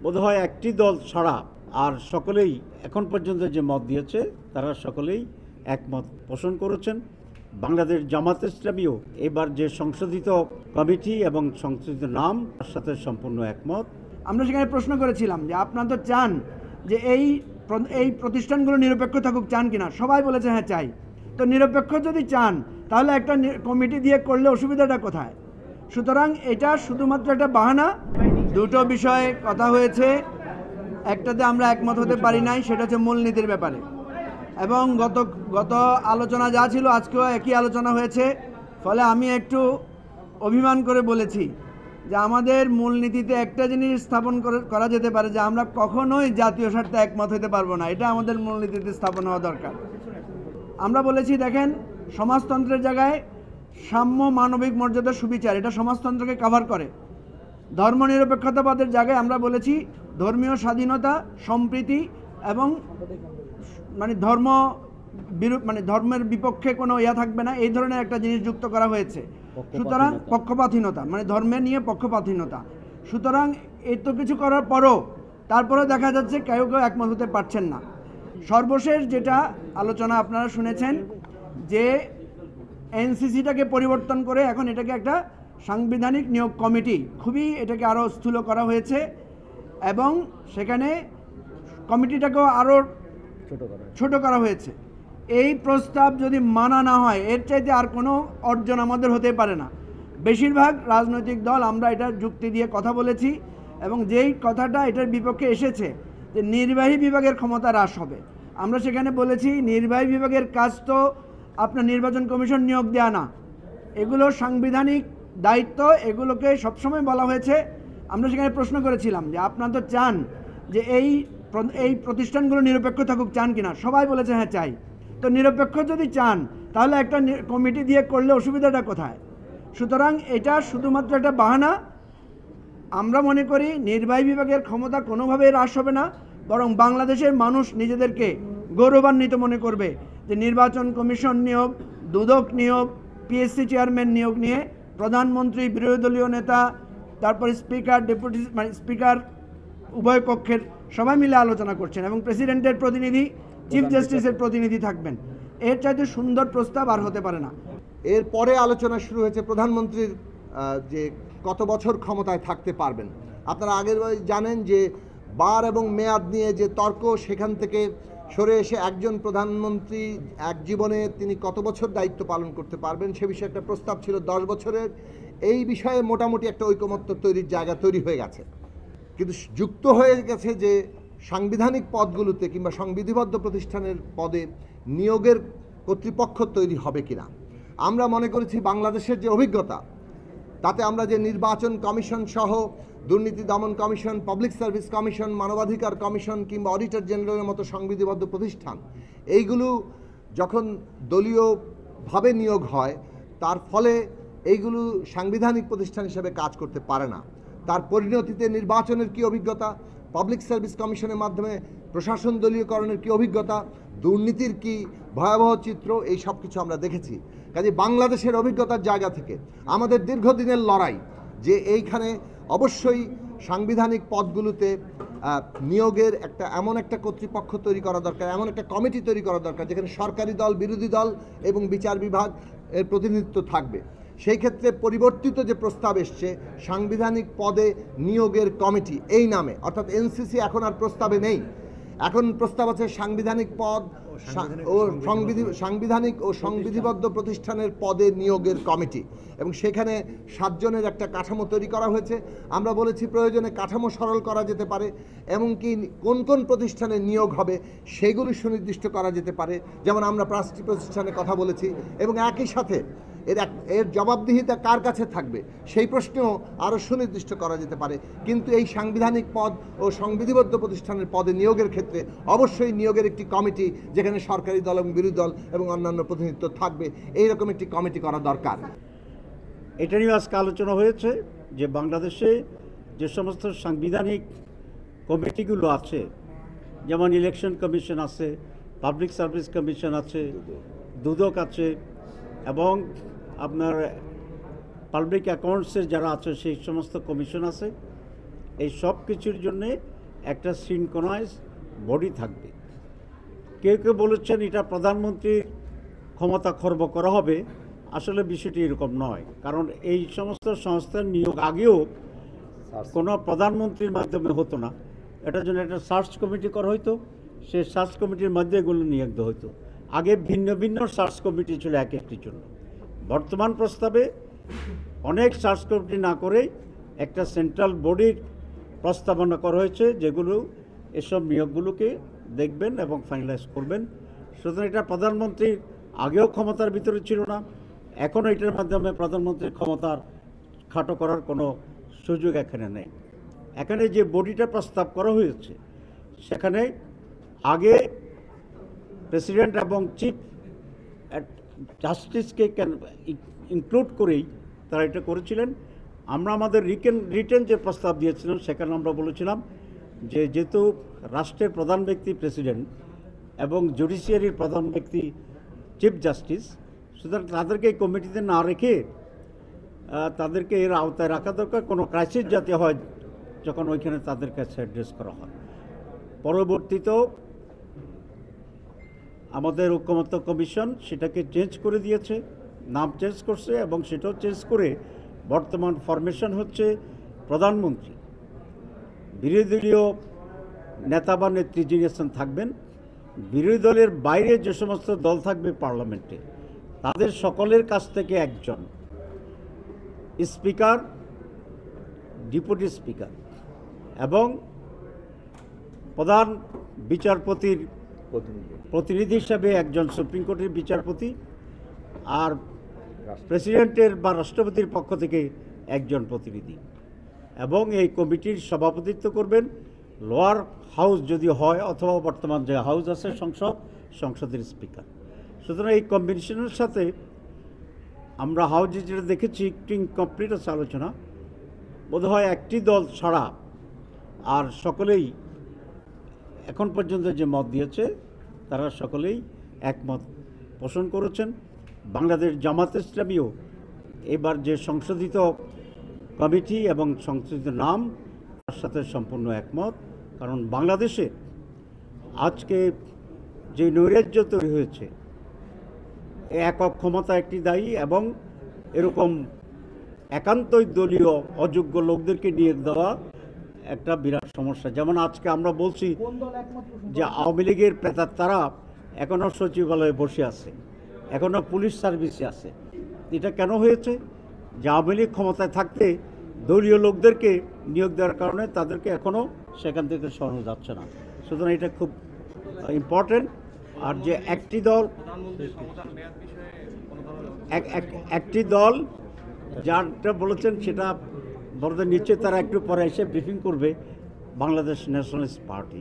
বোধহয় একটি দল ছাড়া আর সকলেই এখন পর্যন্ত যে মত দিয়েছে তারা সকলেই একমত পোষণ করেছেন। বাংলাদেশ জামাত ইসলামীও এবার যে সংশোধিত কমিটি এবং সংশোধিত নাম তার সাথে সম্পূর্ণ একমত। আমরা সেখানে প্রশ্ন করেছিলাম যে আপনারা তো চান যে এই প্রতিষ্ঠানগুলো নিরপেক্ষ থাকুক, চান কিনা? সবাই বলেছে হ্যাঁ চাই। তো নিরপেক্ষ যদি চান তাহলে একটা কমিটি দিয়ে করলে অসুবিধাটা কোথায়? সুতরাং এটা শুধুমাত্র একটা বাহানা। দুটো বিষয়ে কথা হয়েছে, একটাতে আমরা একমত হতে পারি নাই, সেটা হচ্ছে মূলনীতির ব্যাপারে। এবং গত আলোচনা যা ছিল আজকেও একই আলোচনা হয়েছে। ফলে আমি একটু অভিমান করে বলেছি যে আমাদের মূলনীতিতে একটা জিনিস স্থাপন করা যেতে পারে যে আমরা কখনোই জাতীয় স্বার্থে একমত হতে পারবো না, এটা আমাদের মূলনীতিতে স্থাপন হওয়া দরকার। আমরা বলেছি দেখেন, সমাজতন্ত্রের জায়গায় সাম্য, মানবিক মর্যাদা, সুবিচার, এটা সমাজতন্ত্রকে কভার করে। ধর্মনিরপেক্ষতাবাদের জায়গায় আমরা বলেছি ধর্মীয় স্বাধীনতা, সম্প্রীতি এবং ধর্মের বিপক্ষে কোনো থাকবে না, এই ধরনের একটা জিনিস যুক্ত করা হয়েছে। সুতরাং পক্ষপাতহীনতা, ধর্মে নিয়ে পক্ষপাতহীনতা। সুতরাং এত কিছু করার পরও তারপরেও দেখা যাচ্ছে কেউ একমত হতে পারছেন না। সর্বশেষ যেটা আলোচনা আপনারা শুনেছেন যে এনসিসিটাকে পরিবর্তন করে এখন এটাকে একটা সাংবিধানিক নিয়োগ কমিটি, খুবই এটাকে আরও স্থূল করা হয়েছে এবং সেখানে কমিটিটাকেও আরও ছোট করা হয়েছে। এই প্রস্তাব যদি মানা না হয় এর চাইতে আর কোনো অর্জন আমাদের হতে পারে না। বেশিরভাগ রাজনৈতিক দল আমরা এটা যুক্তি দিয়ে কথা বলেছি এবং যেই কথাটা এটার বিপক্ষে এসেছে যে নির্বাহী বিভাগের ক্ষমতা হ্রাস হবে, আমরা সেখানে বলেছি নির্বাহী বিভাগের কাজ তো আপনার নির্বাচন কমিশন নিয়োগ দেয়া না, এগুলো সাংবিধানিক দায়িত্ব, এগুলোকে সবসময় বলা হয়েছে। আমরা সেখানে প্রশ্ন করেছিলাম যে আপনারা তো চান যে এই প্রতিষ্ঠানগুলো নিরপেক্ষ থাকুক, চান কিনা? সবাই বলেছে হ্যাঁ চাই। তো নিরপেক্ষ যদি চান তাহলে একটা কমিটি দিয়ে করলে অসুবিধাটা কোথায়? সুতরাং এটা শুধুমাত্র একটা বাহানা। আমরা মনে করি নির্বাহী বিভাগের ক্ষমতা কোনোভাবেই হ্রাস হবে না, বরং বাংলাদেশের মানুষ নিজেদেরকে গৌরবান্বিত মনে করবে যে নির্বাচন কমিশন নিয়োগ, দুদক নিয়োগ, পিএসসি চেয়ারম্যান নিয়োগ নিয়ে প্রধানমন্ত্রী, বিরোধী দলীয় নেতা, তারপরে স্পিকার, ডেপুটি স্পিকার উভয় পক্ষের সবাই মিলে আলোচনা করছেন এবং প্রেসিডেন্টের প্রতিনিধি, চিফ জাস্টিসের প্রতিনিধি থাকবেন। এর চাইতে সুন্দর প্রস্তাব আর হতে পারে না। এরপরে আলোচনা শুরু হয়েছে প্রধানমন্ত্রীর যে কত বছর ক্ষমতায় থাকতে পারবেন। আপনারা আগের জানেন যে বার এবং মেয়াদ নিয়ে যে তর্ক, সেখান থেকে সরে এসে একজন প্রধানমন্ত্রী এক জীবনে তিনি কত বছর দায়িত্ব পালন করতে পারবেন সে বিষয়ে একটা প্রস্তাব ছিল 10 বছরের। এই বিষয়ে মোটামুটি একটা ঐকমত্য তৈরির জায়গা তৈরি হয়ে গেছে, কিন্তু যুক্ত হয়ে গেছে যে সাংবিধানিক পদগুলোতে কিংবা সংবিধিবদ্ধ প্রতিষ্ঠানের পদে নিয়োগের কর্তৃপক্ষ তৈরি হবে কিনা। আমরা মনে করেছি বাংলাদেশের যে অভিজ্ঞতা তাতে আমরা যে নির্বাচন কমিশন সহ দুর্নীতি দমন কমিশন, পাবলিক সার্ভিস কমিশন, মানবাধিকার কমিশন কিংবা অডিটর জেনারেলের মতো সংবিধিবদ্ধ প্রতিষ্ঠান, এইগুলো যখন দলীয়ভাবে নিয়োগ হয় তার ফলে এইগুলো সাংবিধানিক প্রতিষ্ঠান হিসেবে কাজ করতে পারে না। তার পরিণতিতে নির্বাচনের কী অভিজ্ঞতা, পাবলিক সার্ভিস কমিশনের মাধ্যমে প্রশাসন দলীয়করণের কী অভিজ্ঞতা, দুর্নীতির কী ভয়াবহ চিত্র, এই সব কিছু আমরা দেখেছি। কাজে বাংলাদেশের অভিজ্ঞতার জায়গা থেকে আমাদের দীর্ঘদিনের লড়াই যে এইখানে অবশ্যই সাংবিধানিক পদগুলোতে নিয়োগের এমন একটা কর্তৃপক্ষ তৈরি করা দরকার, এমন একটা কমিটি তৈরি করা দরকার যেখানে সরকারি দল, বিরোধী দল এবং বিচার বিভাগ এর প্রতিনিধিত্ব থাকবে। সেই ক্ষেত্রে পরিবর্তিত যে প্রস্তাব এসছে সাংবিধানিক পদে নিয়োগের কমিটি এই নামে, অর্থাৎ এনসিসি এখন আর প্রস্তাবে নেই। এখন প্রস্তাব আছে সাংবিধানিক পদ ও সাংবিধানিক ও সংবিধিবদ্ধ প্রতিষ্ঠানের পদে নিয়োগের কমিটি, এবং সেখানে 7 জনের একটা কাঠামো তৈরি করা হয়েছে। আমরা বলেছি প্রয়োজনে কাঠামো সরল করা যেতে পারে, এমনকি কোন কোন প্রতিষ্ঠানে নিয়োগ হবে সেগুলি সুনির্দিষ্ট করা যেতে পারে, যেমন আমরা 5টি প্রতিষ্ঠানের কথা বলেছি, এবং একই সাথে এর জবাবদিহিতা কার কাছে থাকবে সেই প্রশ্নেও আরও সুনির্দিষ্ট করা যেতে পারে। কিন্তু এই সাংবিধানিক পদ ও সংবিধিবদ্ধ প্রতিষ্ঠানের পদে নিয়োগের ক্ষেত্রে অবশ্যই নিয়োগের একটি কমিটি যেখানে সরকারি দল এবং বিরোধী দল এবং অন্যান্য প্রতিনিধিত্ব থাকবে, এইরকম একটি কমিটি করা দরকার। এটা নিয়ে আজকে আলোচনা হয়েছে যে বাংলাদেশে যে সমস্ত সাংবিধানিক কমিটিগুলো আছে, যেমন ইলেকশন কমিশন আছে, পাবলিক সার্ভিস কমিশন আছে, দুদক আছে, এবং আপনার পাবলিক অ্যাকাউন্টসের যারা আছে সেই সমস্ত কমিশন আছে, এই সব কিছুর জন্যে একটা সিনক্রোনাইজ বডি থাকবে। কেউ কেউ বলেছেন এটা প্রধানমন্ত্রীর ক্ষমতা খর্ব করা হবে, আসলে বিষয়টি এরকম নয়। কারণ এই সমস্ত সংস্থার নিয়োগ আগেও কোনো প্রধানমন্ত্রীর মাধ্যমে হতো না, এটার জন্য একটা সার্চ কমিটি করা হতো, সেই সার্চ কমিটির মধ্যে এগুলো নিয়োগ দেওয়া হতো। আগে ভিন্ন ভিন্ন সার্চ কমিটি ছিল এক একটির জন্য। বর্তমান প্রস্তাবে অনেক সার্চ কমিটি না করেই একটা সেন্ট্রাল বডির প্রস্তাবনা করা হয়েছে, যেগুলো এসব নিয়োগগুলোকে দেখবেন এবং ফাইনালাইজ করবেন। সুতরাং এটা প্রধানমন্ত্রীর আগেও ক্ষমতার ভিতরে ছিল না, এখনও এটার মাধ্যমে প্রধানমন্ত্রীর ক্ষমতার খাটো করার কোনো সুযোগ এখানে নেই। এখানে যে বডিটা প্রস্তাব করা হয়েছে সেখানে আগে প্রেসিডেন্ট এবং চিফ জাস্টিসকে ইনক্লুড করেই তারা এটা করেছিলেন। আমরা আমাদের রিটেন যে প্রস্তাব দিয়েছিলাম সেখানে আমরা বলেছিলাম যে যেহেতু রাষ্ট্রের প্রধান ব্যক্তি প্রেসিডেন্ট এবং জুডিশিয়ারির প্রধান ব্যক্তি চিফ জাস্টিস, সুতরাং তাদেরকে এই কমিটিতে না রেখে তাদেরকে এর আওতায় রাখা দরকার। কোনো ক্রাইসিস যাতে হয় যখন ওইখানে তাদের কাছে অ্যাড্রেস করা হয়। পরবর্তীতেও আমাদের ঐকমত্য কমিশন সেটাকে চেঞ্জ করে দিয়েছে, নাম চেঞ্জ করছে এবং সেটাও চেঞ্জ করে বর্তমান ফরমেশন হচ্ছে প্রধানমন্ত্রী, বিরোধী দলীয় নেতা বা নেত্রী যিনি আছেন থাকবেন, বিরোধী দলের বাইরে যে সমস্ত দল থাকবে পার্লামেন্টে তাদের সকলের কাছ থেকে একজন, স্পিকার, ডেপুটি স্পিকার এবং প্রধান বিচারপতির প্রতিনিধি হিসাবে একজন সুপ্রিম কোর্টের বিচারপতি, আর প্রেসিডেন্টের বা রাষ্ট্রপতির পক্ষ থেকে একজন প্রতিনিধি, এবং এই কমিটির সভাপতিত্ব করবেন লোয়ার হাউস যদি হয় অথবা বর্তমান যে হাউস আছে সংসদের স্পিকার। সুতরাং এই কম্বিনেশনের সাথে আমরা হাউজে যেটা দেখেছি একটু ইনকমপ্লিট আছে আলোচনা, বোধহয় একটি দল ছাড়া আর সকলেই এখন পর্যন্ত যে মত দিয়েছে তারা সকলেই একমত পোষণ করেছেন। বাংলাদেশ জামাত ইসলামীও এবার যে সংশোধিত কমিটি এবং সংশোধিত নাম তার সাথে সম্পূর্ণ একমত। কারণ বাংলাদেশে আজকে যে নৈরাজ্য তৈরি হয়েছে, একক ক্ষমতা একটি দায়ী এবং এরকম একান্তই দলীয় অযোগ্য লোকদেরকে নিয়োগ দেওয়া একটা বিরাট সমস্যা। যেমন আজকে আমরা বলছি যে আওয়ামী লীগের প্রেতাত্মারা এখনও সচিবালয়ে বসে আছে, এখনও পুলিশ সার্ভিসে আছে। এটা কেন হয়েছে? যে আওয়ামী লীগ ক্ষমতায় থাকতে দলীয় লোকদেরকে নিয়োগ দেওয়ার কারণে তাদেরকে এখনও সেখান থেকে সরানো যাচ্ছে না। সুতরাং এটা খুব ইম্পর্টেন্ট। আর যে একটি দল যারটা বলেছেন সেটা বড়দের নিচে তারা একটু পরে এসে ব্রিফিং করবে, বাংলাদেশ ন্যাশনালিস্ট পার্টি।